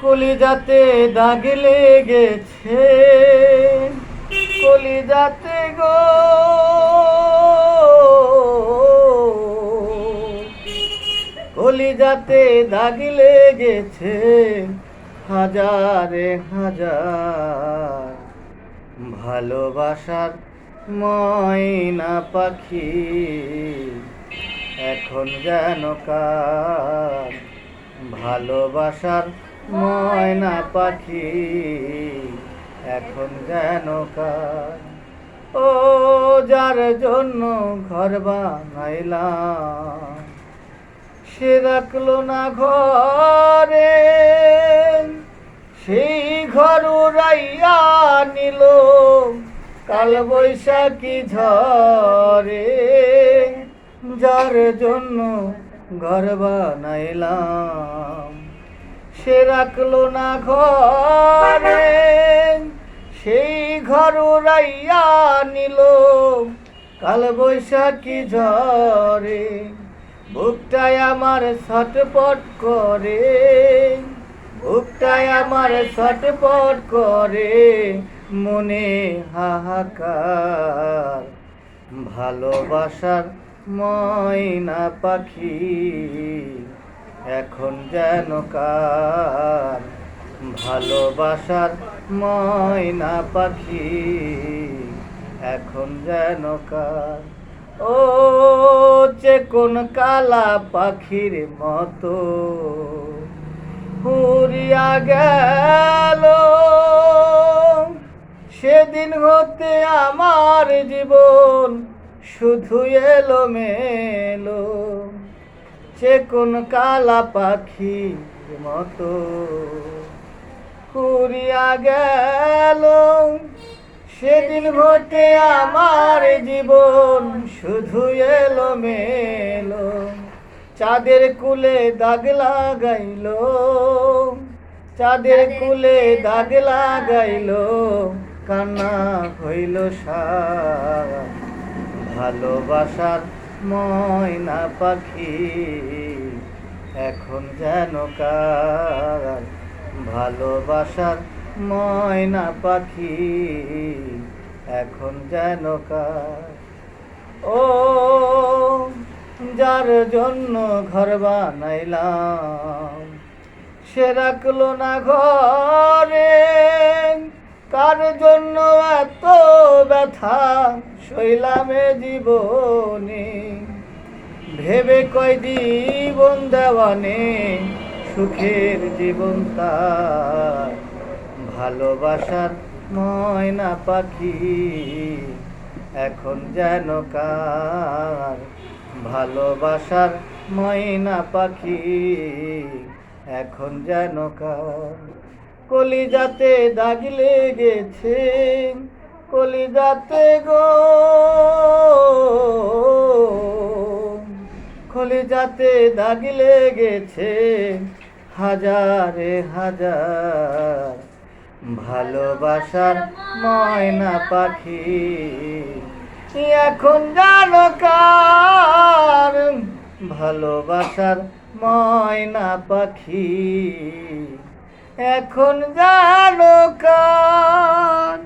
কলিজাতে দাগ লেগেছে, কলিজাতে গো, কলিজাতে দাগ লেগেছে হাজারে হাজার। ভালোবাসার ময়না পাখি এখন যেন কার, ভালোবাসার ময়না পাখি এখন যেন কার। ও যার জন্য ঘর বানাইলাম, সে রাখলো না ঘরে, সেই ঘর উড়াইয়া নিল কাল বৈশাখী ঝড়ে। যার জন্য ঘর বানাইলাম, সে রাখলো না ঘরে, সেই ঘর উড়াইয়া নিল কাল বৈশাখী ঝড়ে। বুকটায় আমার ছটপট করে, বুকটায় আমার ছটপট করে, মনে হাহাকার। ভালোবাসার ময়না পাখি এখন যেন কার, ভালোবাসার ময়না পাখি এখন যেন কার। ও কোন কালা পাখির মতো উড়িয়া গেল, সেদিন হতে আমার জীবন শুধু এলো মেলো। কোন কালা পাখির মতো উড়িয়া গেল, সেদিন হতে আমার জীবন শুধু এলো মেলো। চাঁদের কুলে দাগ লাগাইলো, চাঁদের কুলে দাগ লাগাইলো, কান্না হইল সার। ভালোবাসার ময়না পাখি এখন যেন কার, ভালোবাসার ময়না পাখি এখন যেন কার। ও যার জন্য ঘর বানাইলাম, সে রাখলো না ঘরে, কার জন্য এত ব্যথা সইলামে জীবনে। ভেবে কয় জীবন দেওয়ানে সুখের জীবন তার, ভালোবাসার ময়না পাখি এখন যেন কার, ভালোবাসার ময়না পাখি এখন যেন কার। কলিজাতে দাগ লেগেছে, কলিজাতে গো, কলিজাতে দাগ লেগেছে হাজারে হাজার। ভালোবাসার ময়না পাখি এখন জানো কার, ভালোবাসার ময়না পাখি এখন জানো কার।